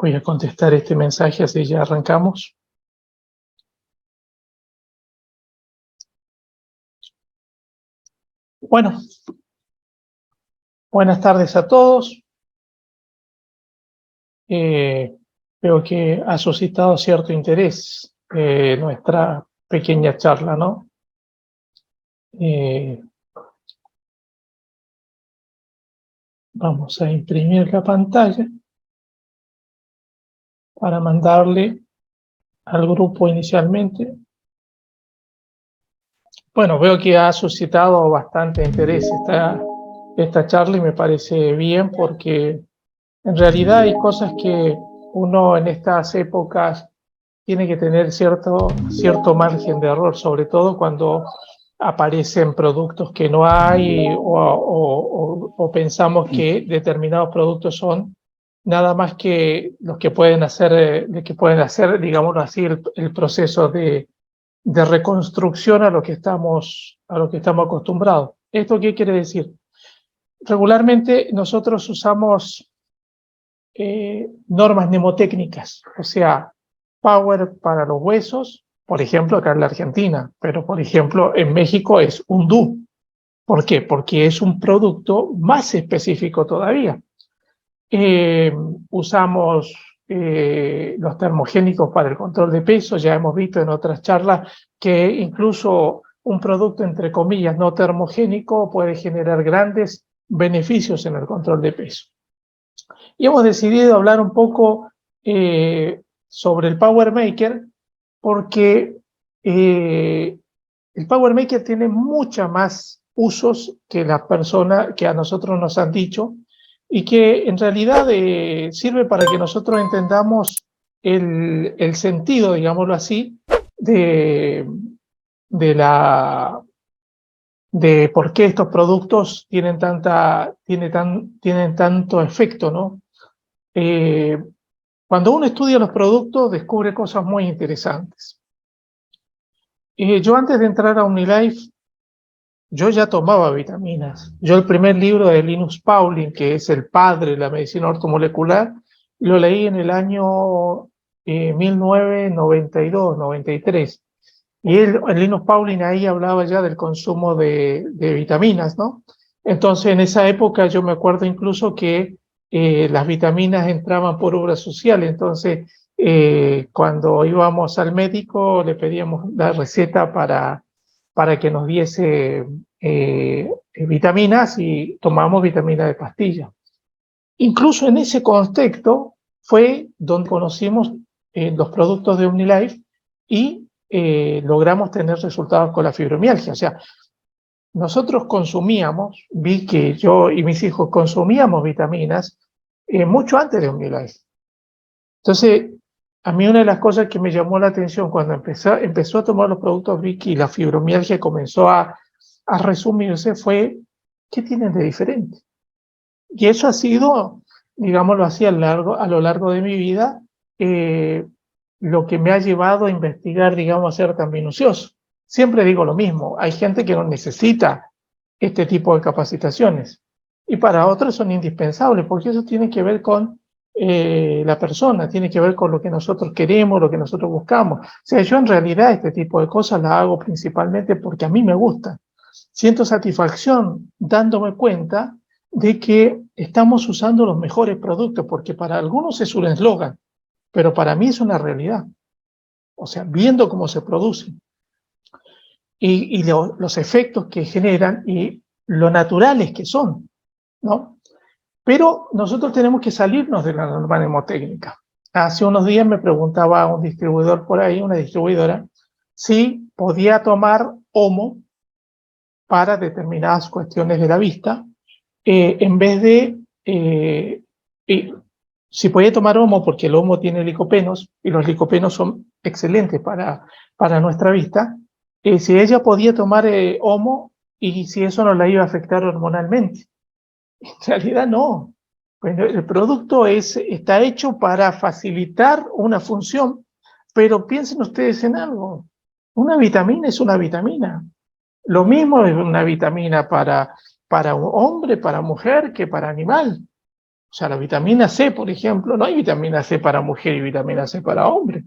Voy a contestar este mensaje, así ya arrancamos. Bueno, buenas tardes a todos. Veo que ha suscitado cierto interés nuestra pequeña charla, ¿no? Vamos a imprimir la pantalla para mandarle al grupo inicialmente. Bueno, veo que ha suscitado bastante interés esta charla y me parece bien porque en realidad hay cosas que uno en estas épocas tiene que tener cierto margen de error, sobre todo cuando aparecen productos que no hay o pensamos que determinados productos son nada más que los que pueden hacer, digámoslo así, el proceso de reconstrucción a lo que estamos acostumbrados. ¿Esto qué quiere decir? Regularmente nosotros usamos normas mnemotécnicas, o sea, Power para los huesos, por ejemplo, acá en la Argentina, pero por ejemplo en México es Undo. ¿Por qué? Porque es un producto más específico todavía. Usamos los termogénicos para el control de peso. Ya hemos visto en otras charlas que incluso un producto, entre comillas, no termogénico puede generar grandes beneficios en el control de peso. Y hemos decidido hablar un poco sobre el Power Maker porque el Power Maker tiene muchas más usos que las personas que a nosotros nos han dicho y que en realidad sirve para que nosotros entendamos el sentido, digámoslo así, de por qué estos productos tienen tanto efecto, ¿no? Cuando uno estudia los productos, descubre cosas muy interesantes. Yo antes de entrar a Unilife, yo ya tomaba vitaminas. Yo el primer libro de Linus Pauling, que es el padre de la medicina ortomolecular, lo leí en el año 1992-93. Y Linus Pauling ahí hablaba ya del consumo de vitaminas, ¿no? Entonces, en esa época yo me acuerdo incluso que las vitaminas entraban por obra social. Entonces, cuando íbamos al médico, le pedíamos la receta para que nos diese vitaminas y tomamos vitaminas de pastilla. Incluso en ese contexto fue donde conocimos los productos de Omnilife y logramos tener resultados con la fibromialgia. O sea, nosotros consumíamos, vi que yo y mis hijos consumíamos vitaminas mucho antes de Omnilife. Entonces, a mí una de las cosas que me llamó la atención cuando empezó a tomar los productos Vicky y la fibromialgia comenzó a resumirse fue, ¿qué tienen de diferente? Y eso ha sido, digámoslo así, a lo largo de mi vida, lo que me ha llevado a investigar, digamos, a ser tan minucioso. Siempre digo lo mismo, hay gente que no necesita este tipo de capacitaciones y para otros son indispensables porque eso tiene que ver con la persona, tiene que ver con lo que nosotros queremos, lo que nosotros buscamos. O sea, yo en realidad este tipo de cosas las hago principalmente porque a mí me gusta. Siento satisfacción dándome cuenta de que estamos usando los mejores productos, porque para algunos es un eslogan, pero para mí es una realidad. O sea, viendo cómo se producen y los efectos que generan y lo naturales que son, ¿no? Pero nosotros tenemos que salirnos de la norma mnemotécnica. Hace unos días me preguntaba un distribuidor por ahí, una distribuidora, si podía tomar Homo para determinadas cuestiones de la vista, en vez de, si podía tomar Homo, porque el Homo tiene licopenos, y los licopenos son excelentes para nuestra vista, si ella podía tomar Homo y si eso no la iba a afectar hormonalmente. En realidad no. Bueno, el producto está hecho para facilitar una función, pero piensen ustedes en algo. Una vitamina es una vitamina. Lo mismo es una vitamina para un hombre, para mujer, que para animal. O sea, la vitamina C, por ejemplo, no hay vitamina C para mujer y vitamina C para hombre.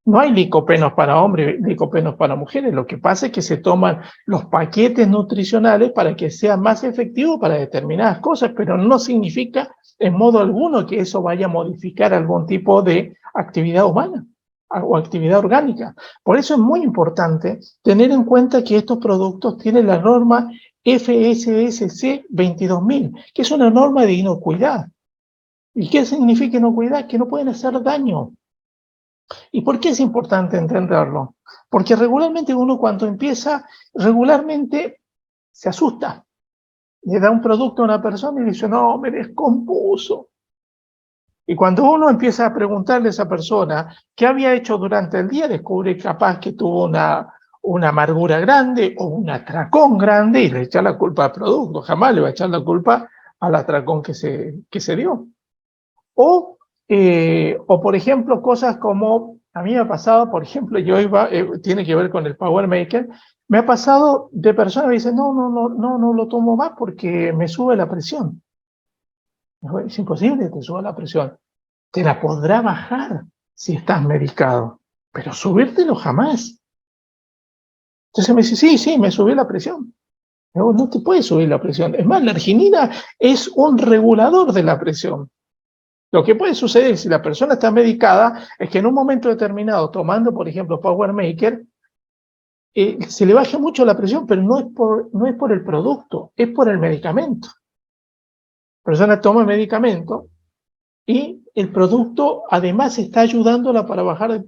No hay licopenos para hombres y licopenos para mujeres. Lo que pasa es que se toman los paquetes nutricionales para que sea más efectivo para determinadas cosas, pero no significa en modo alguno que eso vaya a modificar algún tipo de actividad humana o actividad orgánica. Por eso es muy importante tener en cuenta que estos productos tienen la norma FSSC 22000, que es una norma de inocuidad. ¿Y qué significa inocuidad? Que no pueden hacer daño. ¿Y por qué es importante entenderlo? Porque regularmente uno cuando empieza, regularmente se asusta. Le da un producto a una persona y dice, no, me descompuso. Y cuando uno empieza a preguntarle a esa persona qué había hecho durante el día, descubre capaz que tuvo una amargura grande o un atracón grande y le echa la culpa al producto. Jamás le va a echar la culpa al atracón que se dio. O, por ejemplo, cosas como, a mí me ha pasado, por ejemplo, tiene que ver con el Power Maker, me ha pasado de personas que dicen, no lo tomo más porque me sube la presión. Es imposible que te suba la presión. Te la podrá bajar si estás medicado, pero subírtelo jamás. Entonces me dice, sí, me subió la presión. No te puede subir la presión. Es más, la arginina es un regulador de la presión. Lo que puede suceder si la persona está medicada es que en un momento determinado, tomando por ejemplo Power Maker, se le baje mucho la presión, pero no es por el producto, es por el medicamento. La persona toma el medicamento y el producto además está ayudándola para bajar,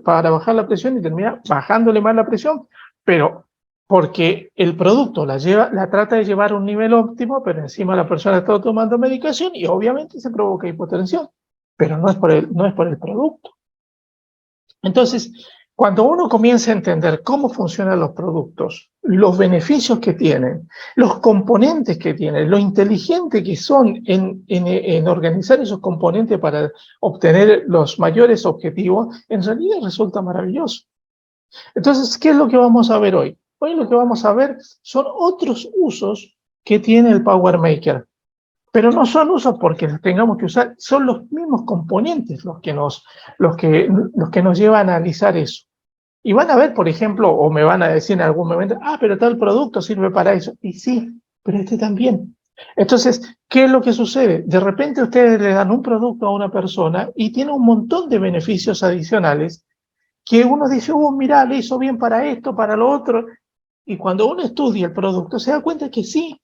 para bajar la presión y termina bajándole más la presión, pero porque el producto la trata de llevar a un nivel óptimo, pero encima la persona está tomando medicación y obviamente se provoca hipotensión, pero no es por el producto. Entonces, cuando uno comienza a entender cómo funcionan los productos, los beneficios que tienen, los componentes que tienen, lo inteligente que son en organizar esos componentes para obtener los mayores objetivos, en realidad resulta maravilloso. Entonces, ¿qué es lo que vamos a ver hoy? Hoy lo que vamos a ver son otros usos que tiene el Power Maker. Pero no son usos porque los tengamos que usar, son los mismos componentes los que nos llevan a analizar eso. Y van a ver, por ejemplo, o me van a decir en algún momento, pero tal producto sirve para eso. Y sí, pero este también. Entonces, ¿qué es lo que sucede? De repente ustedes le dan un producto a una persona y tiene un montón de beneficios adicionales que uno dice, mira, le hizo bien para esto, para lo otro. Y cuando uno estudia el producto, se da cuenta que sí.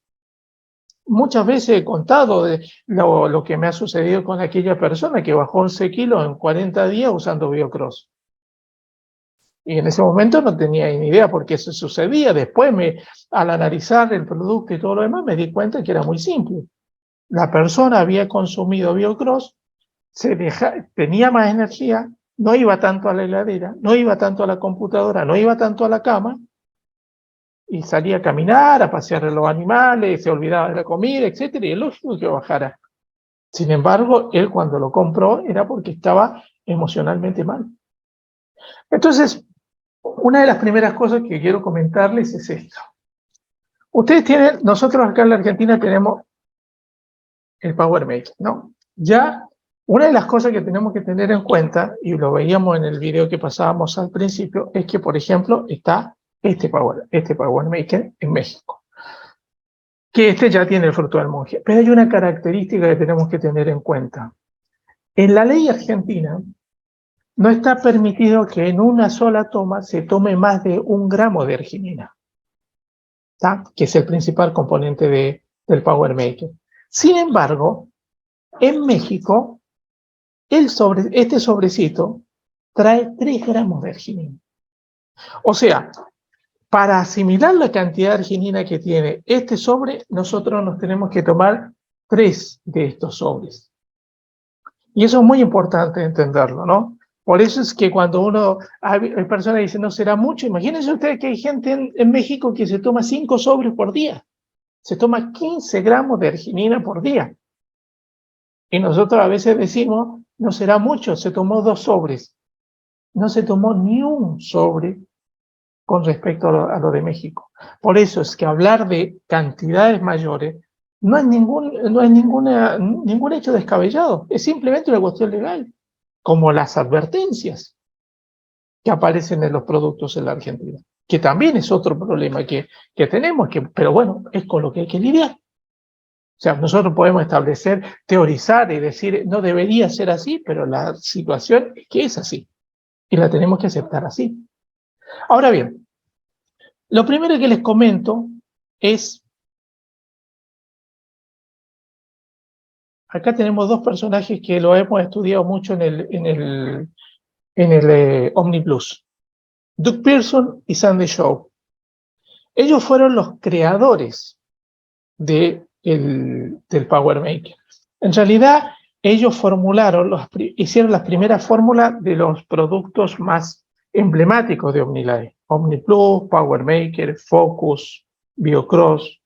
Muchas veces he contado de lo que me ha sucedido con aquella persona que bajó 11 kilos en 40 días usando Biocross. Y en ese momento no tenía ni idea por qué eso sucedía. Después, al analizar el producto y todo lo demás, me di cuenta que era muy simple. La persona había consumido Biocross, tenía más energía, no iba tanto a la heladera, no iba tanto a la computadora, no iba tanto a la cama, y salía a caminar, a pasear a los animales, se olvidaba de la comida, etcétera, y es lógico que bajara. Sin embargo, él cuando lo compró era porque estaba emocionalmente mal. Entonces, una de las primeras cosas que quiero comentarles es esto. Nosotros acá en la Argentina tenemos el Power Maker, ¿no? Ya, una de las cosas que tenemos que tener en cuenta, y lo veíamos en el video que pasábamos al principio, es que, por ejemplo, está este Power Maker en México, que ya tiene el fruto del monje. Pero hay una característica que tenemos que tener en cuenta. En la ley argentina, no está permitido que en una sola toma se tome más de 1 gramo de arginina, ¿tá? Que es el principal componente del Power Maker. Sin embargo, en México, este sobrecito trae 3 gramos de arginina. O sea, para asimilar la cantidad de arginina que tiene este sobre, nosotros nos tenemos que tomar 3 de estos sobres. Y eso es muy importante entenderlo, ¿no? Por eso es que cuando hay personas que dicen, no será mucho, imagínense ustedes que hay gente en México que se toma 5 sobres por día. Se toma 15 gramos de arginina por día. Y nosotros a veces decimos, no será mucho, se tomó 2 sobres. No se tomó ni 1 sobre con respecto a lo de México. Por eso es que hablar de cantidades mayores no es ningún hecho descabellado, es simplemente una cuestión legal, como las advertencias que aparecen en los productos en la Argentina, que también es otro problema que tenemos, pero bueno, es con lo que hay que lidiar. O sea, nosotros podemos establecer, teorizar y decir, no debería ser así, pero la situación es que es así, y la tenemos que aceptar así. Ahora bien, lo primero que les comento es, acá tenemos dos personajes que lo hemos estudiado mucho en el OmniPlus, Doug Pearson y Sandy Shaw. Ellos fueron los creadores del Power Maker. En realidad, ellos hicieron las primeras fórmulas de los productos más emblemáticos de OmniLife. OmniPlus, Power Maker, Focus, BioCross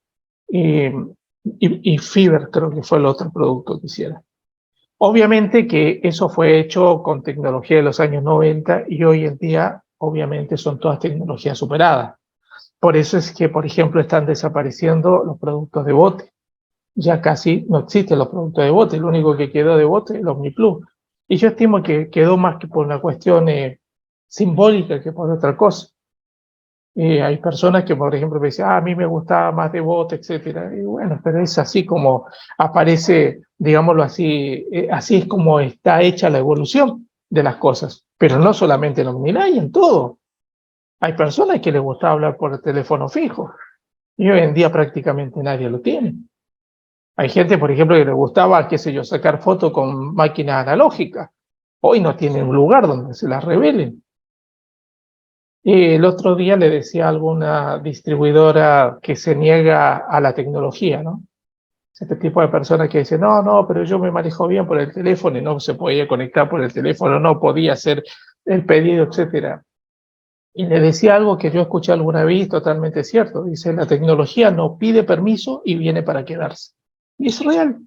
y Fiber, creo que fue el otro producto que hicieron. Obviamente que eso fue hecho con tecnología de los años 90 y hoy en día, obviamente, son todas tecnologías superadas. Por eso es que, por ejemplo, están desapareciendo los productos de bote. Ya casi no existen los productos de bote, lo único que quedó de bote es el OmniPlus. Y yo estimo que quedó más que por una cuestión simbólica que por otra cosa. Hay personas que, por ejemplo, me dicen, a mí me gustaba más de bote, etcétera. Y bueno, pero es así como aparece, digámoslo así, así es como está hecha la evolución de las cosas. Pero no solamente en OmniLife, en todo. Hay personas que les gusta hablar por el teléfono fijo y hoy en día prácticamente nadie lo tiene. Hay gente, por ejemplo, que le gustaba, qué sé yo, sacar fotos con máquina analógica. Hoy no tienen un lugar donde se las revelen. El otro día le decía a alguna distribuidora que se niega a la tecnología, ¿no? Este tipo de personas que dicen, no, pero yo me manejo bien por el teléfono y no se podía conectar por el teléfono, no podía hacer el pedido, etcétera. Y le decía algo que yo escuché alguna vez, totalmente cierto. Dice, la tecnología no pide permiso y viene para quedarse. Y es real.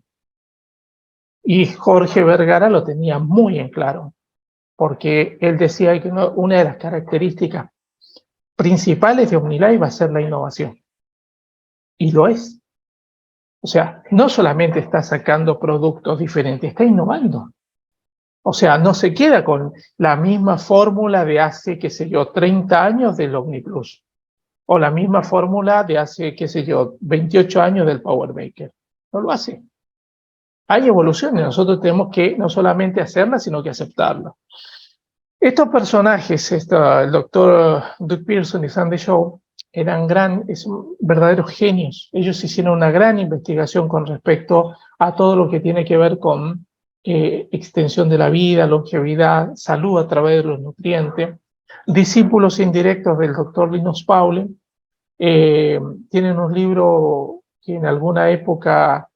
Y Jorge Vergara lo tenía muy en claro, porque él decía que una de las características principales de OmniLife va a ser la innovación. Y lo es. O sea, no solamente está sacando productos diferentes, está innovando. O sea, no se queda con la misma fórmula de hace, qué sé yo, 30 años del OmniPlus. O la misma fórmula de hace, qué sé yo, 28 años del Power Maker. No lo hace. Hay evoluciones, nosotros tenemos que no solamente hacerla, sino que aceptarla. Estos personajes, el doctor Doug Pearson y Sandy Shaw, eran verdaderos genios. Ellos hicieron una gran investigación con respecto a todo lo que tiene que ver con extensión de la vida, longevidad, salud a través de los nutrientes. Discípulos indirectos del doctor Linus Pauling, tienen un libro que en alguna época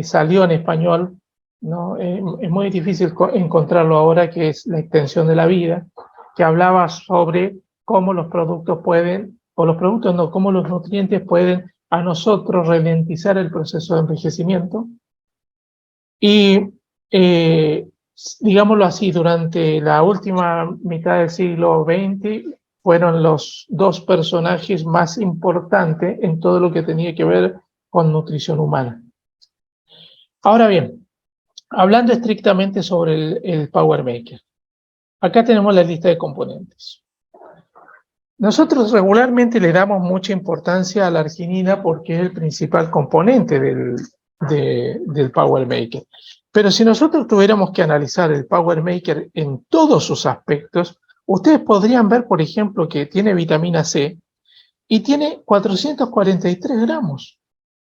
salió en español, ¿no? Es muy difícil encontrarlo ahora, que es La extensión de la vida, que hablaba sobre cómo los productos pueden, o los productos no, cómo los nutrientes pueden a nosotros ralentizar el proceso de envejecimiento. Y digámoslo así, durante la última mitad del siglo XX fueron los dos personajes más importantes en todo lo que tenía que ver con nutrición humana. Ahora bien, hablando estrictamente sobre el Power Maker, acá tenemos la lista de componentes. Nosotros regularmente le damos mucha importancia a la arginina porque es el principal componente del Power Maker. Pero si nosotros tuviéramos que analizar el Power Maker en todos sus aspectos, ustedes podrían ver, por ejemplo, que tiene vitamina C y tiene 443 gramos.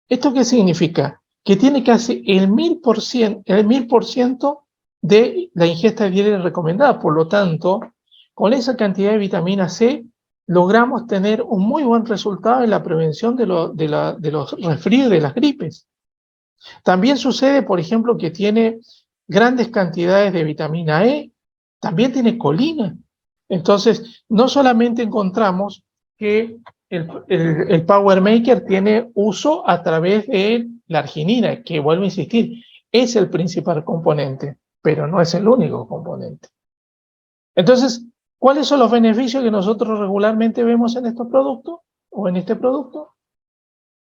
¿Esto qué significa? Que tiene casi el 1000% de la ingesta diaria recomendada. Por lo tanto, con esa cantidad de vitamina C, logramos tener un muy buen resultado en la prevención de los resfríos y de las gripes. También sucede, por ejemplo, que tiene grandes cantidades de vitamina E, también tiene colina. Entonces, no solamente encontramos que el Power Maker tiene uso a través de la arginina, que vuelvo a insistir, es el principal componente, pero no es el único componente. Entonces, ¿cuáles son los beneficios que nosotros regularmente vemos en estos productos o en este producto?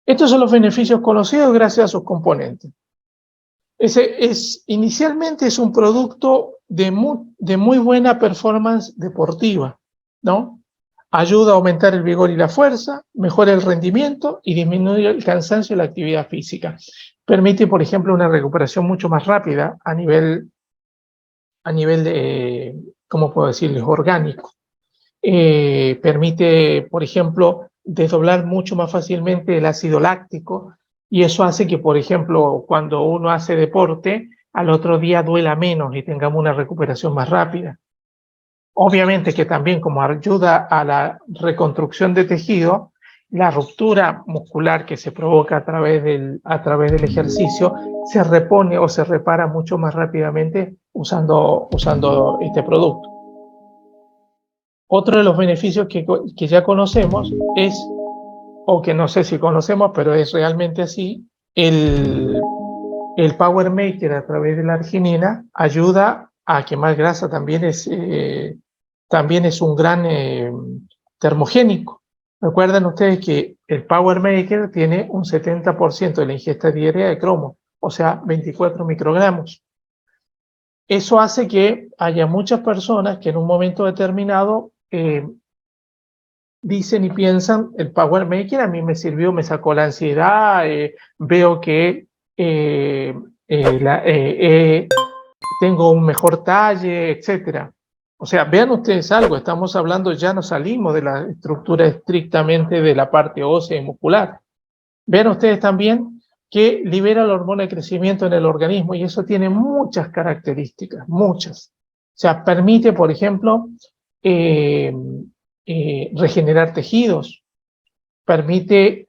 Estos son los beneficios conocidos gracias a sus componentes. Inicialmente es un producto de muy buena performance deportiva, ¿no? Ayuda a aumentar el vigor y la fuerza, mejora el rendimiento y disminuye el cansancio y la actividad física. Permite, por ejemplo, una recuperación mucho más rápida a nivel de, ¿cómo puedo decirles?, orgánico. Permite, por ejemplo, desdoblar mucho más fácilmente el ácido láctico, y eso hace que, por ejemplo, cuando uno hace deporte, al otro día duela menos y tengamos una recuperación más rápida. Obviamente que también, como ayuda a la reconstrucción de tejido, la ruptura muscular que se provoca a través del ejercicio se repone o se repara mucho más rápidamente usando este producto. Otro de los beneficios que ya conocemos es, o que no sé si conocemos, pero es realmente así, el Power Maker a través de la arginina ayuda a quemar grasa. También es un gran termogénico. Recuerden ustedes que el Power Maker tiene un 70% de la ingesta diaria de cromo, o sea, 24 microgramos. Eso hace que haya muchas personas que en un momento determinado dicen y piensan, el Power Maker a mí me sirvió, me sacó la ansiedad, veo que tengo un mejor talle, etc. O sea, vean ustedes algo, estamos hablando, ya no salimos de la estructura estrictamente de la parte ósea y muscular. Vean ustedes también que libera la hormona de crecimiento en el organismo, y eso tiene muchas características, muchas. O sea, permite, por ejemplo, regenerar tejidos, permite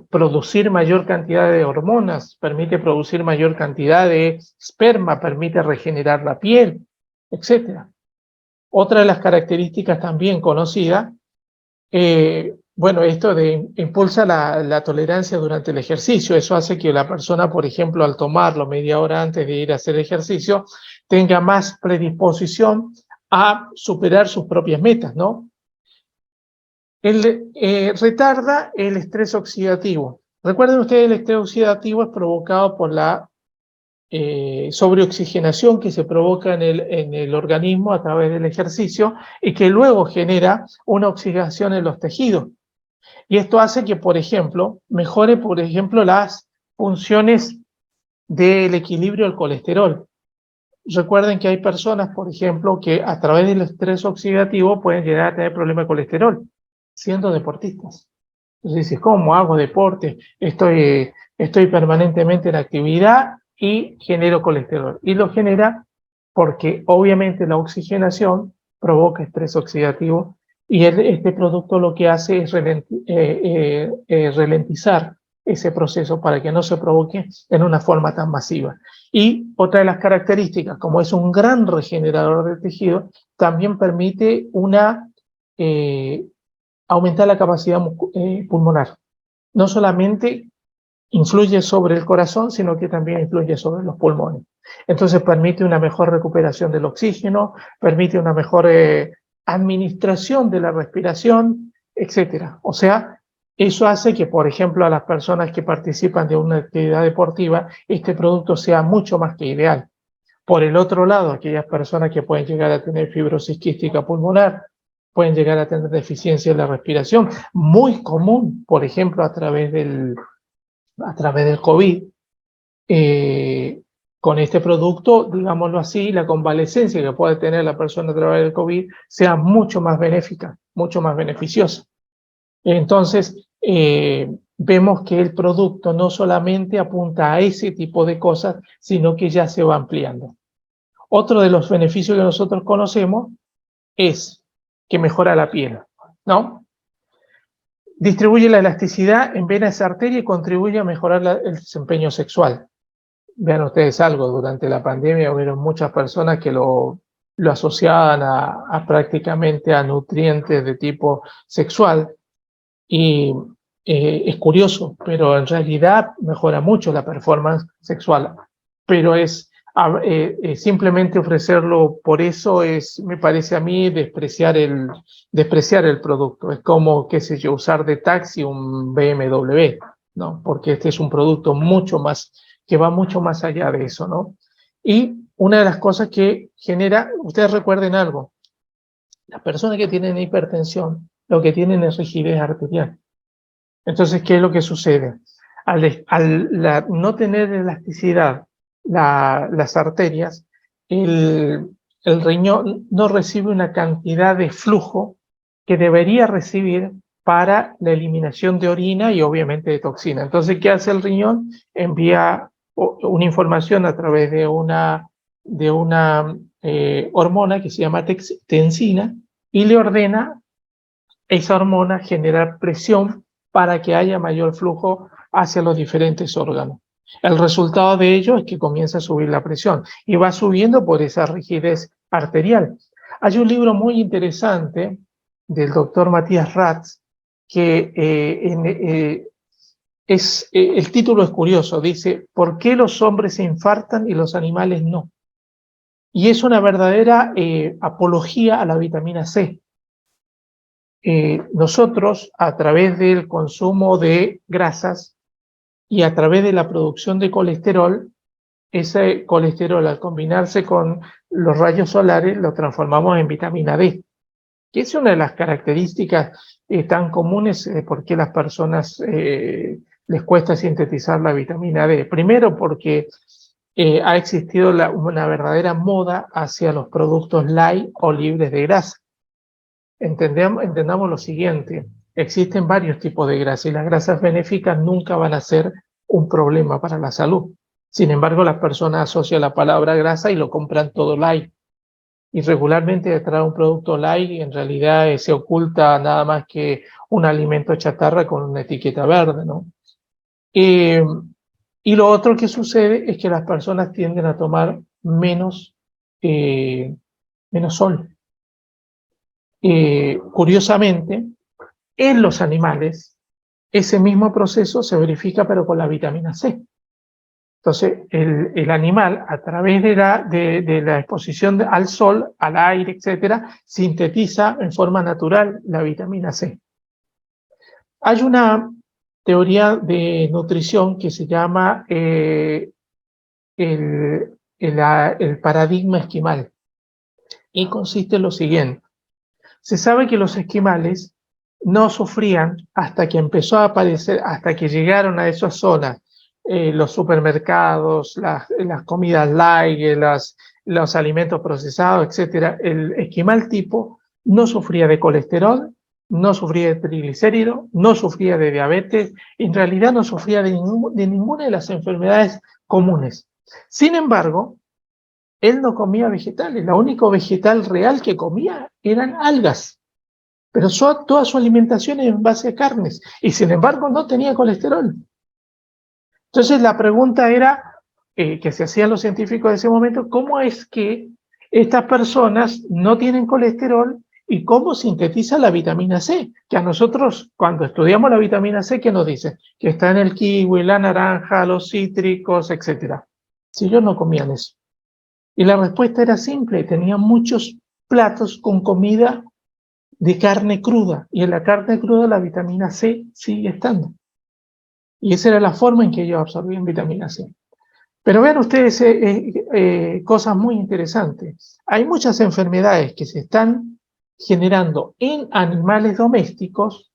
producir mayor cantidad de hormonas, permite producir mayor cantidad de esperma, permite regenerar la piel, etc. Otra de las características también conocida, bueno, esto impulsa la tolerancia durante el ejercicio. Eso hace que la persona, por ejemplo, al tomarlo media hora antes de ir a hacer ejercicio, tenga más predisposición a superar sus propias metas, ¿no? Retarda el estrés oxidativo. Recuerden ustedes, el estrés oxidativo es provocado por la sobreoxigenación que se provoca en el organismo a través del ejercicio, y que luego genera una oxidación en los tejidos. Y esto hace que, por ejemplo, mejore, por ejemplo, las funciones del equilibrio del colesterol. Recuerden que hay personas, por ejemplo, que a través del estrés oxidativo pueden llegar a tener problemas de colesterol, siendo deportistas. Entonces dices, ¿cómo hago deporte? Estoy permanentemente en actividad y genero colesterol. Y lo genera porque obviamente la oxigenación provoca estrés oxidativo, y este producto lo que hace es ralentizar ese proceso para que no se provoque en una forma tan masiva. Y otra de las características, como es un gran regenerador de tejido, también permite aumentar la capacidad pulmonar. No solamente influye sobre el corazón, sino que también influye sobre los pulmones. Entonces permite una mejor recuperación del oxígeno, permite una mejor administración de la respiración, etc. O sea, eso hace que, por ejemplo, a las personas que participan de una actividad deportiva, este producto sea mucho más que ideal. Por el otro lado, aquellas personas que pueden llegar a tener fibrosis quística pulmonar, pueden llegar a tener deficiencia en la respiración, muy común, por ejemplo, a través del COVID. Con este producto, digámoslo así, la convalecencia que puede tener la persona a través del COVID sea mucho más benéfica, mucho más beneficiosa. Entonces, vemos que el producto no solamente apunta a ese tipo de cosas, sino que ya se va ampliando. Otro de los beneficios que nosotros conocemos es que mejora la piel, ¿no? Distribuye la elasticidad en venas y arterias y contribuye a mejorar el desempeño sexual. Vean ustedes algo, durante la pandemia hubieron muchas personas que lo asociaban prácticamente a nutrientes de tipo sexual, y es curioso, pero en realidad mejora mucho la performance sexual, pero simplemente ofrecerlo por eso me parece a mí despreciar el producto. Es como, qué sé yo, usar de taxi un BMW. ¿no? Porque este es un producto mucho más, que va mucho más allá de eso, ¿no? Y una de las cosas que genera, ustedes recuerden algo, las personas que tienen hipertensión, lo que tienen es rigidez arterial. Entonces, ¿qué es lo que sucede? Al no tener elasticidad las arterias, el riñón no recibe una cantidad de flujo que debería recibir para la eliminación de orina y obviamente de toxina. Entonces, ¿qué hace el riñón? Envía una información a través de una hormona que se llama tensina y le ordena esa hormona generar presión para que haya mayor flujo hacia los diferentes órganos. El resultado de ello es que comienza a subir la presión y va subiendo por esa rigidez arterial. Hay un libro muy interesante del doctor Matías Ratz que el título es curioso, dice, ¿por qué los hombres se infartan y los animales no? Y es una verdadera apología a la vitamina C. Nosotros, a través del consumo de grasas y a través de la producción de colesterol, ese colesterol al combinarse con los rayos solares lo transformamos en vitamina D, que es una de las características tan comunes de por qué las personas les cuesta sintetizar la vitamina D. Primero porque ha existido una verdadera moda hacia los productos light o libres de grasa. Entendamos lo siguiente, existen varios tipos de grasa y las grasas benéficas nunca van a ser un problema para la salud. Sin embargo, las personas asocian la palabra grasa y lo compran todo light. Y regularmente detrás de un producto light en realidad se oculta nada más que un alimento chatarra con una etiqueta verde, ¿no? Y lo otro que sucede es que las personas tienden a tomar menos sol. Curiosamente, en los animales, ese mismo proceso se verifica pero con la vitamina C. Entonces, el animal, a través de la exposición al sol, al aire, etcétera, sintetiza en forma natural la vitamina C. Hay una teoría de nutrición que se llama el paradigma esquimal y consiste en lo siguiente. Se sabe que los esquimales no sufrían hasta que empezó a aparecer, hasta que llegaron a esas zonas, los supermercados, las comidas light, los alimentos procesados, etc. El esquimal tipo no sufría de colesterol, no sufría de triglicéridos, no sufría de diabetes, en realidad no sufría de ninguna de las enfermedades comunes. Sin embargo, él no comía vegetales, la única vegetal real que comía eran algas, pero toda su alimentación es en base a carnes, y sin embargo no tenía colesterol. Entonces la pregunta era, que se hacían los científicos de ese momento, ¿cómo es que estas personas no tienen colesterol y cómo sintetiza la vitamina C? Que a nosotros, cuando estudiamos la vitamina C, ¿qué nos dicen? Que está en el kiwi, la naranja, los cítricos, etc. Si ellos no comían eso. Y la respuesta era simple, tenían muchos platos con comida de carne cruda, y en la carne cruda la vitamina C sigue estando. Y esa era la forma en que ellos absorbían vitamina C. Pero vean ustedes cosas muy interesantes. Hay muchas enfermedades que se están generando en animales domésticos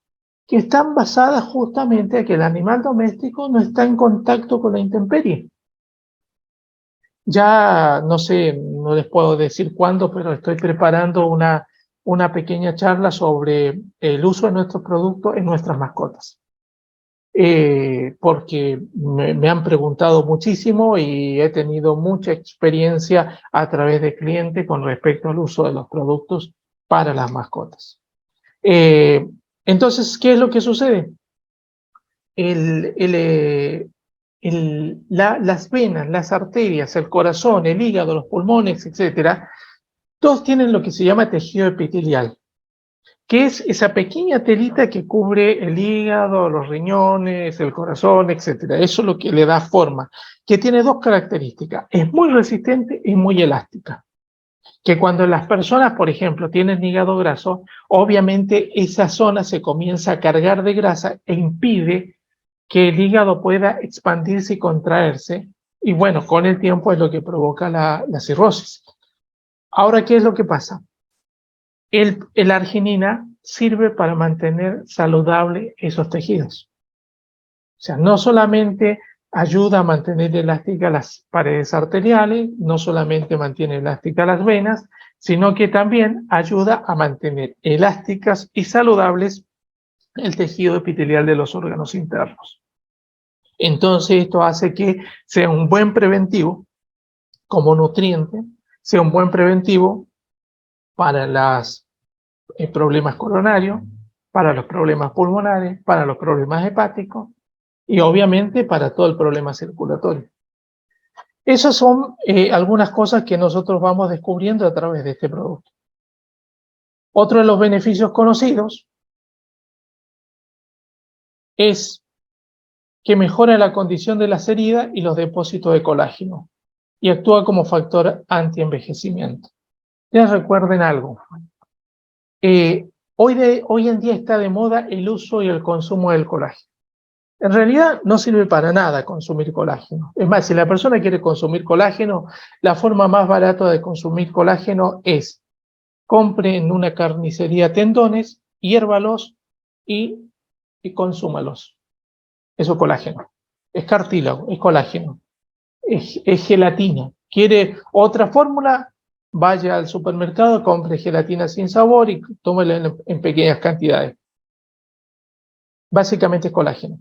que están basadas justamente en que el animal doméstico no está en contacto con la intemperie. Ya no sé, no les puedo decir cuándo, pero estoy preparando una pequeña charla sobre el uso de nuestros productos en nuestras mascotas. Porque me han preguntado muchísimo y he tenido mucha experiencia a través de clientes con respecto al uso de los productos para las mascotas. Entonces, ¿qué es lo que sucede? Las venas, las arterias, el corazón, el hígado, los pulmones, etcétera, todos tienen lo que se llama tejido epitelial, que es esa pequeña telita que cubre el hígado, los riñones, el corazón, etcétera. Eso es lo que le da forma, que tiene dos características: es muy resistente y muy elástica. Que cuando las personas, por ejemplo, tienen hígado graso, obviamente esa zona se comienza a cargar de grasa e impide que el hígado pueda expandirse y contraerse, y bueno, con el tiempo es lo que provoca la cirrosis. Ahora, ¿qué es lo que pasa? La arginina sirve para mantener saludable esos tejidos. O sea, no solamente ayuda a mantener elásticas las paredes arteriales, no solamente mantiene elásticas las venas, sino que también ayuda a mantener elásticas y saludables el tejido epitelial de los órganos internos. Entonces, esto hace que sea un buen preventivo como nutriente, sea un buen preventivo para los problemas coronarios, para los problemas pulmonares, para los problemas hepáticos y obviamente para todo el problema circulatorio. Esas son algunas cosas que nosotros vamos descubriendo a través de este producto. Otro de los beneficios conocidos es que mejora la condición de las heridas y los depósitos de colágeno y actúa como factor antienvejecimiento. Ya recuerden algo. Hoy en día está de moda el uso y el consumo del colágeno. En realidad no sirve para nada consumir colágeno. Es más, si la persona quiere consumir colágeno, la forma más barata de consumir colágeno es compre en una carnicería tendones, hiérvalos y consúmalos. Eso es colágeno. Es cartílago, es colágeno. Es gelatina. ¿Quiere otra fórmula? Vaya al supermercado, compre gelatina sin sabor y tómela en pequeñas cantidades. Básicamente es colágeno.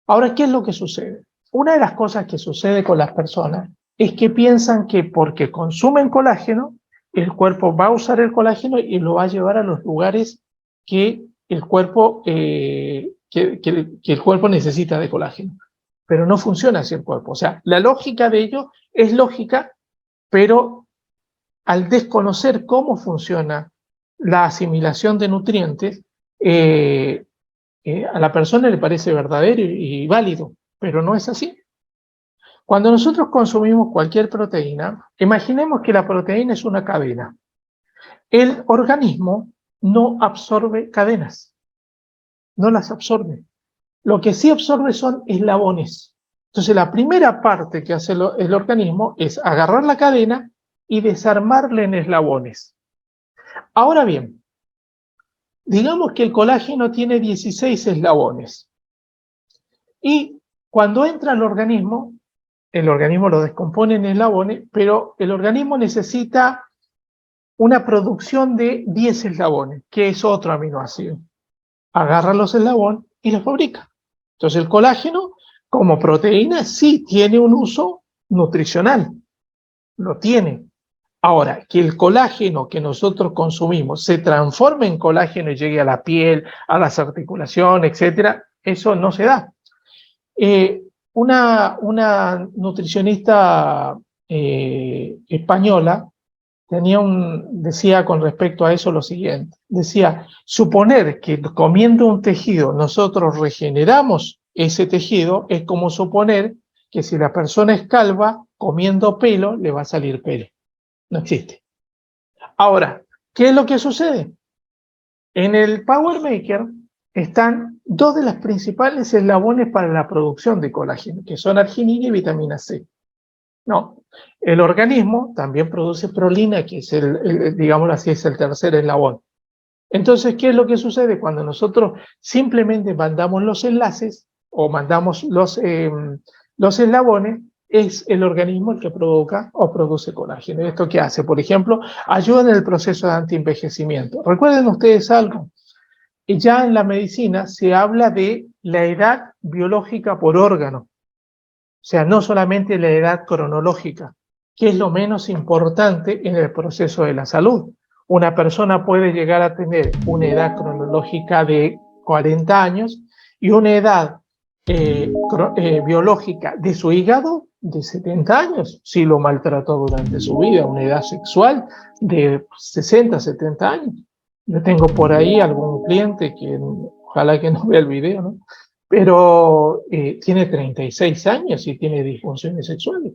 Ahora, ¿qué es lo que sucede? Una de las cosas que sucede con las personas es que piensan que porque consumen colágeno, el cuerpo va a usar el colágeno y lo va a llevar a los lugares que el cuerpo, que el cuerpo necesita de colágeno. Pero no funciona así el cuerpo. O sea, la lógica de ello es lógica, pero al desconocer cómo funciona la asimilación de nutrientes, a la persona le parece verdadero y válido, pero no es así. Cuando nosotros consumimos cualquier proteína, imaginemos que la proteína es una cadena. El organismo no absorbe cadenas, no las absorbe. Lo que sí absorbe son eslabones. Entonces la primera parte que hace el organismo es agarrar la cadena y desarmarla en eslabones. Ahora bien, digamos que el colágeno tiene 16 eslabones. Y cuando entra al organismo, el organismo lo descompone en eslabones, pero el organismo necesita una producción de 10 eslabones, que es otro aminoácido. Agarra los eslabones y los fabrica. Entonces el colágeno, como proteína, sí tiene un uso nutricional. Lo tiene. Ahora, que el colágeno que nosotros consumimos se transforme en colágeno y llegue a la piel, a las articulaciones, etc., eso no se da. Una nutricionista española decía con respecto a eso lo siguiente. Decía, suponer que comiendo un tejido nosotros regeneramos ese tejido es como suponer que si la persona es calva, comiendo pelo, le va a salir pelo. No existe. Ahora, ¿qué es lo que sucede? En el Power Maker están dos de las principales eslabones para la producción de colágeno, que son arginina y vitamina C. No, el organismo también produce prolina, que es digámoslo así, es el tercer eslabón. Entonces, ¿qué es lo que sucede? Cuando nosotros simplemente mandamos los enlaces o mandamos los eslabones, es el organismo el que provoca o produce colágeno. ¿Y esto qué hace? Por ejemplo, ayuda en el proceso de antienvejecimiento. Recuerden ustedes algo, ya en la medicina se habla de la edad biológica por órgano. O sea, no solamente la edad cronológica, que es lo menos importante en el proceso de la salud. Una persona puede llegar a tener una edad cronológica de 40 años y una edad biológica de su hígado de 70 años, si lo maltrató durante su vida, una edad sexual de 60, 70 años. Yo tengo por ahí algún cliente que ojalá que no vea el video, ¿no? Pero tiene 36 años y tiene disfunciones sexuales.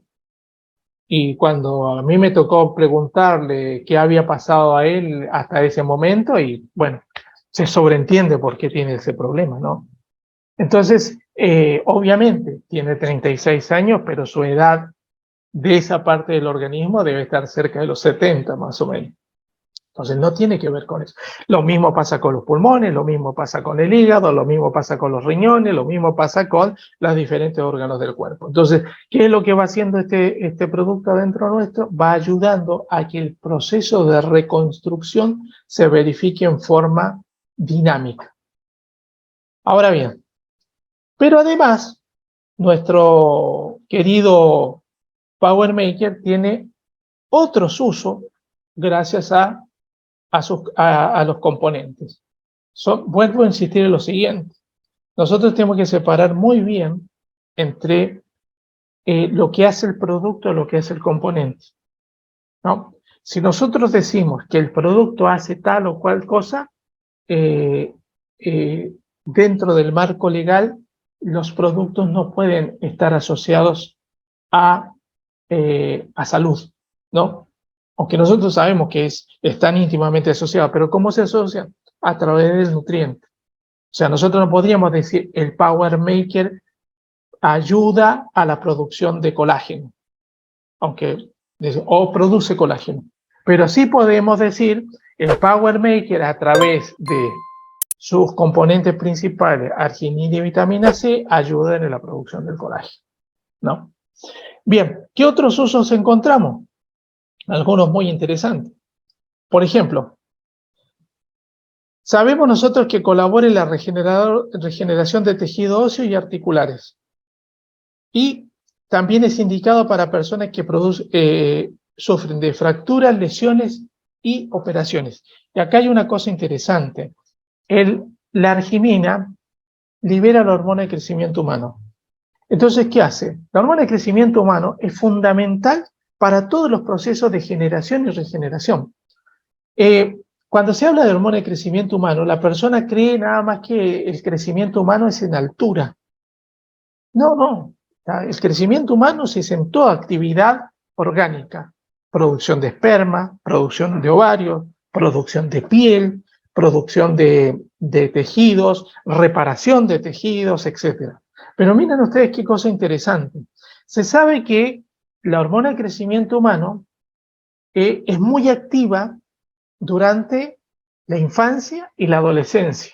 Y cuando a mí me tocó preguntarle qué había pasado a él hasta ese momento, y bueno, se sobreentiende por qué tiene ese problema, ¿no? Entonces, Obviamente tiene 36 años, pero su edad de esa parte del organismo debe estar cerca de los 70 más o menos. Entonces no tiene que ver con eso. Lo mismo pasa con los pulmones, lo mismo pasa con el hígado, lo mismo pasa con los riñones, lo mismo pasa con los diferentes órganos del cuerpo. Entonces, ¿qué es lo que va haciendo este producto dentro nuestro? Va ayudando a que el proceso de reconstrucción se verifique en forma dinámica. Ahora bien, pero además, nuestro querido Power Maker tiene otros usos gracias a los componentes. Vuelvo a insistir en lo siguiente. Nosotros tenemos que separar muy bien entre lo que hace el producto y lo que hace el componente, ¿no? Si nosotros decimos que el producto hace tal o cual cosa, dentro del marco legal, los productos no pueden estar asociados a salud, ¿no? Aunque nosotros sabemos que están íntimamente asociados, pero ¿cómo se asocian? A través del nutriente. O sea, nosotros no podríamos decir el Power Maker ayuda a la producción de colágeno, o produce colágeno. Pero sí podemos decir el Power Maker a través de sus componentes principales, arginina y vitamina C, ayudan en la producción del colágeno, ¿no? Bien, ¿qué otros usos encontramos? Algunos muy interesantes. Por ejemplo, sabemos nosotros que colabora en la regeneración de tejido óseo y articulares. Y también es indicado para personas que sufren de fracturas, lesiones y operaciones. Y acá hay una cosa interesante. La arginina libera la hormona de crecimiento humano. Entonces, ¿qué hace? La hormona de crecimiento humano es fundamental para todos los procesos de generación y regeneración. Cuando se habla de hormona de crecimiento humano, la persona cree nada más que el crecimiento humano es en altura. No, no. El crecimiento humano es en toda actividad orgánica. Producción de esperma, producción de ovarios, producción de piel, producción de tejidos, reparación de tejidos, etc. Pero miren ustedes qué cosa interesante. Se sabe que la hormona de crecimiento humano es muy activa durante la infancia y la adolescencia.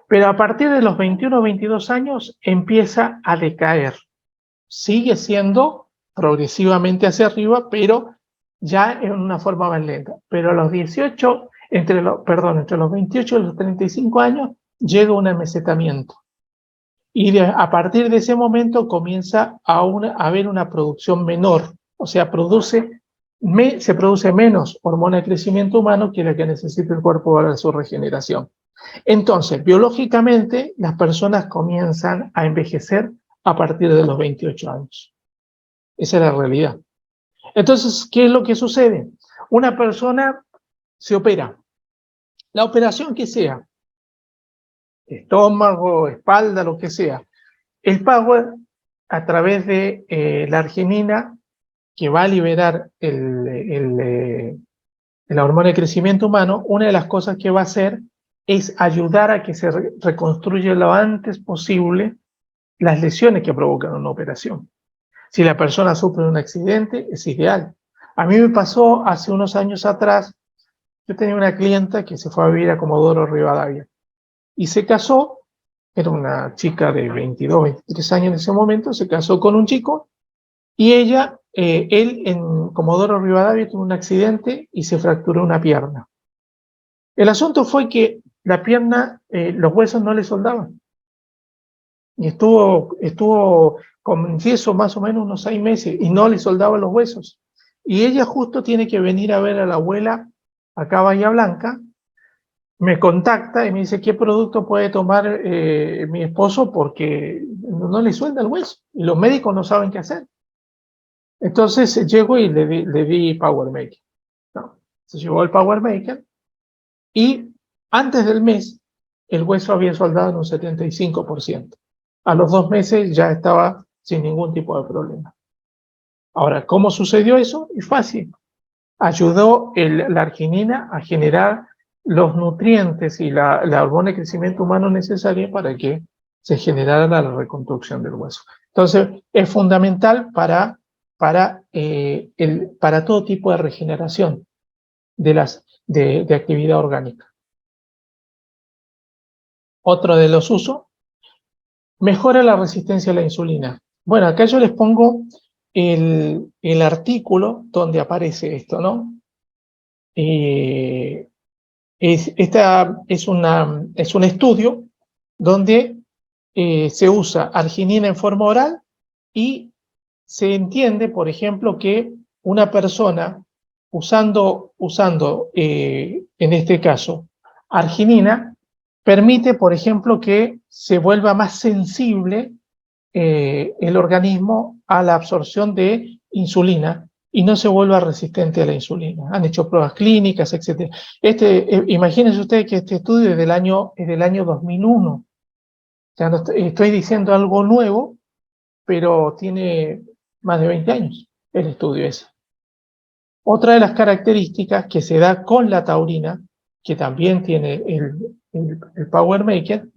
Pero a partir de los 21 o 22 años empieza a decaer. Sigue siendo progresivamente hacia arriba, pero ya en una forma más lenta. Pero a los 18, entre los 28 y los 35 años, llega un amesetamiento. Y a partir de ese momento comienza a haber una producción menor. O sea, se produce menos hormona de crecimiento humano que la que necesita el cuerpo para su regeneración. Entonces, biológicamente, las personas comienzan a envejecer a partir de los 28 años. Esa es la realidad. Entonces, ¿qué es lo que sucede? Una persona se opera. La operación que sea, estómago, espalda, lo que sea. El Power, a través de la arginina, que va a liberar la hormona de crecimiento humano, una de las cosas que va a hacer es ayudar a que se reconstruya lo antes posible las lesiones que provocan una operación. Si la persona sufre un accidente, es ideal. A mí me pasó hace unos años atrás, yo tenía una clienta que se fue a vivir a Comodoro Rivadavia y se casó, era una chica de 22, 23 años en ese momento, se casó con un chico y él en Comodoro Rivadavia tuvo un accidente y se fracturó una pierna. El asunto fue que la pierna, los huesos no le soldaban. Y estuvo con yeso más o menos unos 6 meses y no le soldaban los huesos. Y ella justo tiene que venir a ver a la abuela acá a Bahía Blanca, me contacta y me dice, ¿qué producto puede tomar mi esposo? Porque no le suelda el hueso y los médicos no saben qué hacer. Entonces llego y le di Power Maker. ¿No? Se llevó el Power Maker y antes del mes el hueso había soldado en un 75%. A los 2 meses ya estaba sin ningún tipo de problema. Ahora, ¿cómo sucedió eso? Es fácil. Ayudó la arginina a generar los nutrientes y la hormona de crecimiento humano necesaria para que se generara la reconstrucción del hueso. Entonces, es fundamental para todo tipo de regeneración de actividad orgánica. Otro de los usos, mejora la resistencia a la insulina. Bueno, acá yo les pongo el artículo donde aparece esto, ¿no? Es un estudio donde se usa arginina en forma oral y se entiende, por ejemplo, que una persona usando en este caso, arginina, permite, por ejemplo, que se vuelva más sensible el organismo a la absorción de insulina y no se vuelva resistente a la insulina. Han hecho pruebas clínicas, etc. Imagínense ustedes que este estudio es del año 2001. O sea, no estoy diciendo algo nuevo, pero tiene más de 20 años el estudio ese. Otra de las características que se da con la taurina, que también tiene el Power Maker,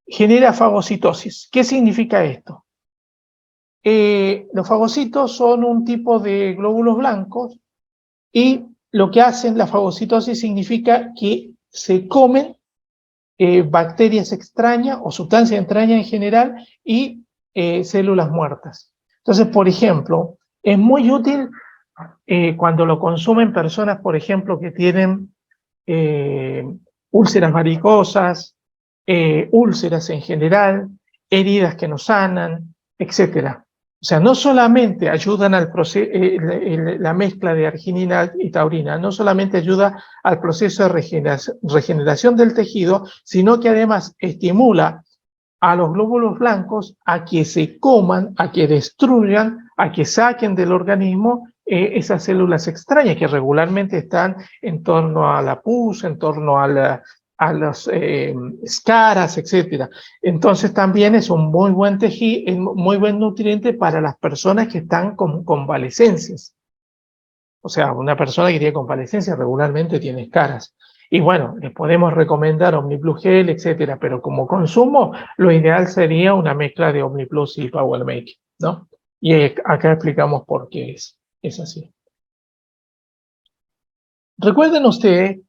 genera fagocitosis. ¿Qué significa esto? Los fagocitos son un tipo de glóbulos blancos y lo que hacen la fagocitosis significa que se comen bacterias extrañas o sustancias extrañas en general y células muertas. Entonces, por ejemplo, es muy útil cuando lo consumen personas, por ejemplo, que tienen úlceras varicosas, úlceras en general, heridas que no sanan, etc. O sea, no solamente ayudan al proceso, la mezcla de arginina y taurina, no solamente ayuda al proceso de regeneración del tejido, sino que además estimula a los glóbulos blancos a que se coman, a que destruyan, a que saquen del organismo esas células extrañas que regularmente están en torno a la pus, en torno a los escaras, etc. Entonces también es un muy buen tejido, muy buen nutriente para las personas que están con convalecencias. O sea, una persona que tiene convalecencia regularmente tiene escaras. Y bueno, les podemos recomendar OmniPlus Gel, etcétera, pero como consumo, lo ideal sería una mezcla de OmniPlus y Power Maker, ¿no? Y acá explicamos por qué es así. Recuerden ustedes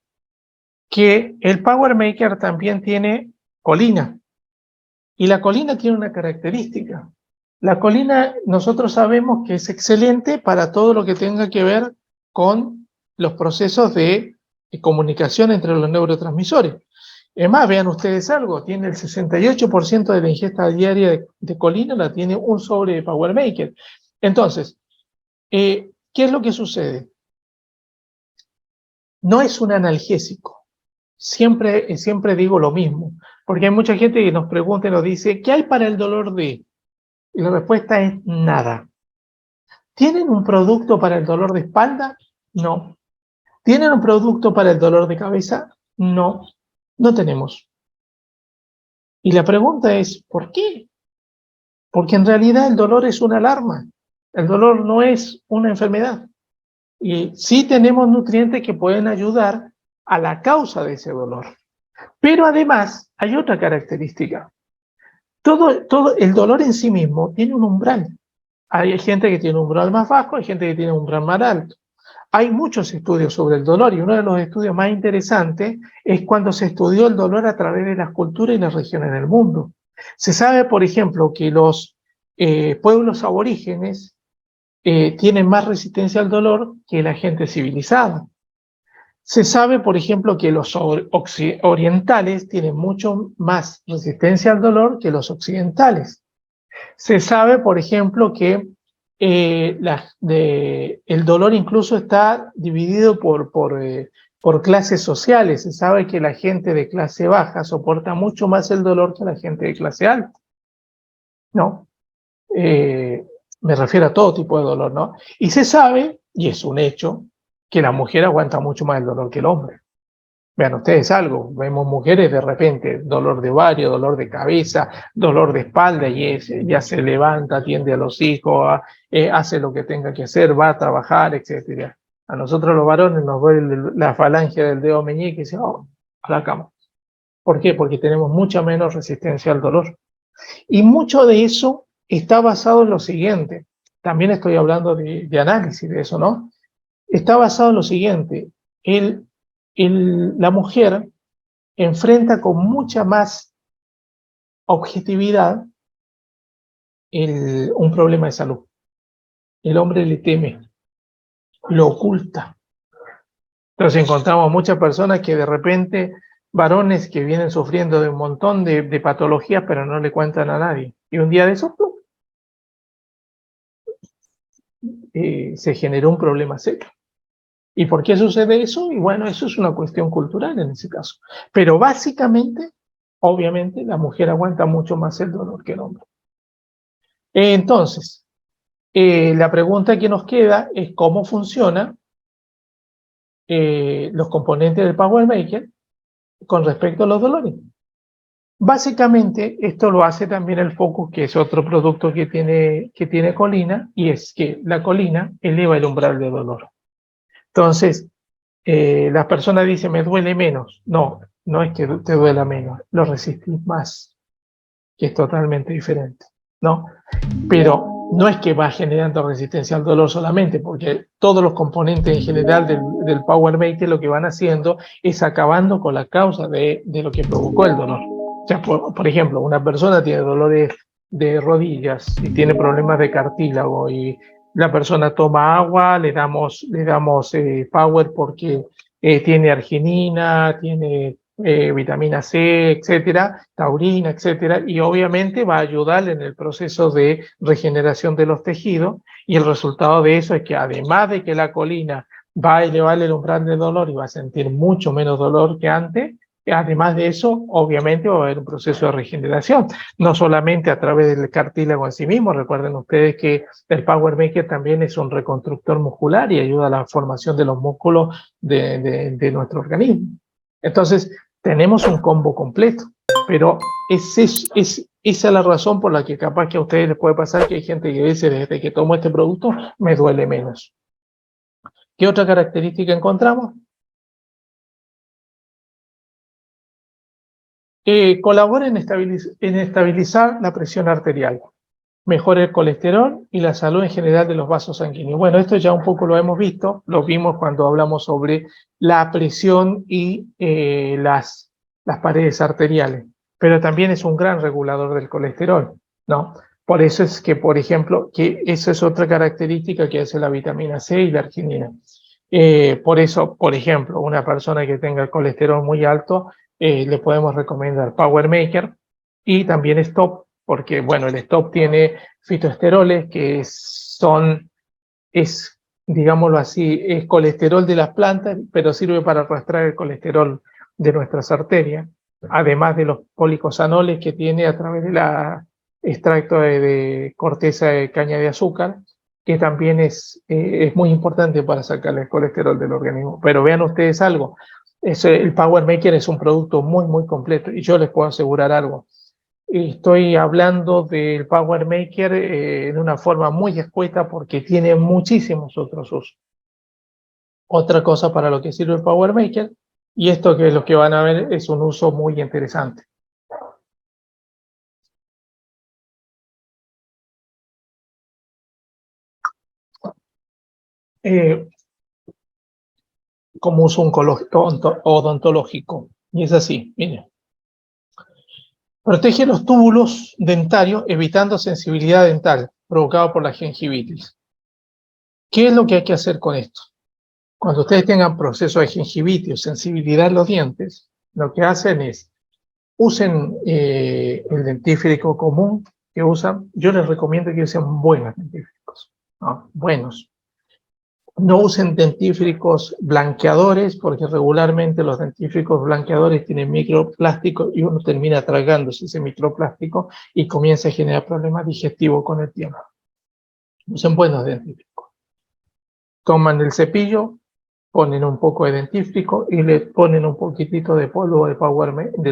que el Power Maker también tiene colina. Y la colina tiene una característica. La colina, nosotros sabemos que es excelente para todo lo que tenga que ver con los procesos de comunicación entre los neurotransmisores. Es más, vean ustedes algo, tiene el 68% de la ingesta diaria de colina, la tiene un sobre de Power Maker. Entonces, ¿qué es lo que sucede? No es un analgésico. Siempre digo lo mismo, porque hay mucha gente que nos pregunta y nos dice, ¿qué hay para el dolor de...? Y la respuesta es nada. ¿Tienen un producto para el dolor de espalda? No. ¿Tienen un producto para el dolor de cabeza? No, no tenemos. Y la pregunta es, ¿por qué? Porque en realidad el dolor es una alarma. El dolor no es una enfermedad. Y sí tenemos nutrientes que pueden ayudar a la causa de ese dolor. Pero además hay otra característica. Todo el dolor en sí mismo tiene un umbral. Hay gente que tiene un umbral más bajo, hay gente que tiene un umbral más alto. Hay muchos estudios sobre el dolor y uno de los estudios más interesantes es cuando se estudió el dolor a través de las culturas y las regiones del mundo. Se sabe, por ejemplo, que los pueblos aborígenes tienen más resistencia al dolor que la gente civilizada. Se sabe, por ejemplo, que los orientales tienen mucho más resistencia al dolor que los occidentales. Se sabe, por ejemplo, que el dolor incluso está dividido por clases sociales. Se sabe que la gente de clase baja soporta mucho más el dolor que la gente de clase alta, ¿no? Me refiero a todo tipo de dolor, ¿no? Y se sabe, y es un hecho, que la mujer aguanta mucho más el dolor que el hombre. Vean ustedes algo, vemos mujeres de repente, dolor de ovario, dolor de cabeza, dolor de espalda, y ya se levanta, atiende a los hijos, hace lo que tenga que hacer, va a trabajar, etc. A nosotros los varones nos duele la falange del dedo meñique y dice, oh, a la cama. ¿Por qué? Porque tenemos mucha menos resistencia al dolor. Y mucho de eso está basado en lo siguiente. También estoy hablando de análisis de eso, ¿no? Está basado en lo siguiente. La mujer enfrenta con mucha más objetividad un problema de salud. El hombre le teme, lo oculta. Entonces encontramos muchas personas que de repente, varones que vienen sufriendo de un montón de patologías, pero no le cuentan a nadie. Y un día de eso, se generó un problema serio. ¿Y por qué sucede eso? Y bueno, eso es una cuestión cultural en ese caso. Pero básicamente, obviamente, la mujer aguanta mucho más el dolor que el hombre. Entonces, la pregunta que nos queda es cómo funcionan los componentes del Power Maker con respecto a los dolores. Básicamente, esto lo hace también el Focus, que es otro producto que tiene colina, y es que la colina eleva el umbral de dolor. Entonces, las personas dicen, me duele menos. No, no es que te duela menos, lo resistís más, que es totalmente diferente, ¿no? Pero no es que va generando resistencia al dolor solamente, porque todos los componentes en general del Power Maker lo que van haciendo es acabando con la causa de lo que provocó el dolor. O sea, por ejemplo, una persona tiene dolores de rodillas y tiene problemas de cartílago y la persona toma agua, le damos Power porque tiene arginina, tiene vitamina C, etcétera, taurina, etcétera, y obviamente va a ayudar en el proceso de regeneración de los tejidos, y el resultado de eso es que además de que la colina va a elevar el umbral de dolor y va a sentir mucho menos dolor que antes, además de eso, obviamente va a haber un proceso de regeneración, no solamente a través del cartílago en sí mismo. Recuerden ustedes que el Power Maker también es un reconstructor muscular y ayuda a la formación de los músculos de nuestro organismo. Entonces, tenemos un combo completo, pero esa es la razón por la que capaz que a ustedes les puede pasar que hay gente que dice, desde que tomo este producto me duele menos. ¿Qué otra característica encontramos? Colabora en estabilizar la presión arterial, mejora el colesterol y la salud en general de los vasos sanguíneos. Bueno, esto ya un poco lo hemos visto, lo vimos cuando hablamos sobre la presión y las paredes arteriales, pero también es un gran regulador del colesterol, ¿no? Por eso es que, por ejemplo, que esa es otra característica que hace la vitamina C y la arginina. Por eso, por ejemplo, una persona que tenga el colesterol muy alto, le podemos recomendar Power Maker y también Stop, porque, bueno, el Stop tiene fitoesteroles que digámoslo así, es colesterol de las plantas, pero sirve para arrastrar el colesterol de nuestras arterias, además de los policosanoles que tiene a través de la extracto de corteza de caña de azúcar, que también es muy importante para sacar el colesterol del organismo. Pero vean ustedes algo, el Power Maker es un producto muy, muy completo, y yo les puedo asegurar algo. Estoy hablando del Power Maker de una forma muy escueta porque tiene muchísimos otros usos. Otra cosa para lo que sirve el Power Maker, y esto que es lo que van a ver es un uso muy interesante. Como uso odontológico. Y es así, miren. Protege los túbulos dentarios evitando sensibilidad dental provocada por la gingivitis. ¿Qué es lo que hay que hacer con esto? Cuando ustedes tengan proceso de gingivitis o sensibilidad en los dientes, lo que hacen es, usen el dentífrico común que usan. Yo les recomiendo que usen buenos dentífricos, ¿no? Buenos. No usen dentífricos blanqueadores, porque regularmente los dentífricos blanqueadores tienen microplástico y uno termina tragándose ese microplástico y comienza a generar problemas digestivos con el tiempo. Usen buenos dentífricos. Toman el cepillo, ponen un poco de dentífrico y le ponen un poquitito de polvo del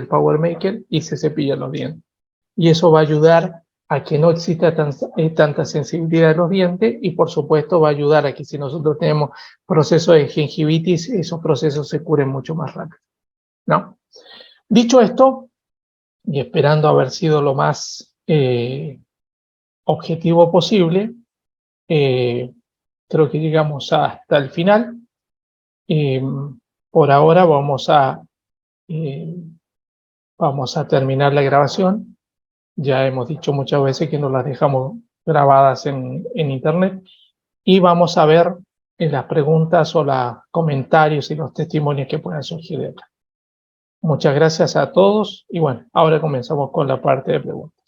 Power Maker y se cepillan los dientes. Y eso va a ayudar a que no exista tanta sensibilidad de los dientes, y por supuesto va a ayudar a que si nosotros tenemos procesos de gingivitis, esos procesos se curen mucho más rápido, ¿no? Dicho esto, y esperando haber sido lo más objetivo posible, creo que llegamos hasta el final. Por ahora eh, vamos a terminar la grabación. Ya hemos dicho muchas veces que nos las dejamos grabadas en internet y vamos a ver las preguntas o los comentarios y los testimonios que puedan surgir de acá. Muchas gracias a todos y bueno, ahora comenzamos con la parte de preguntas.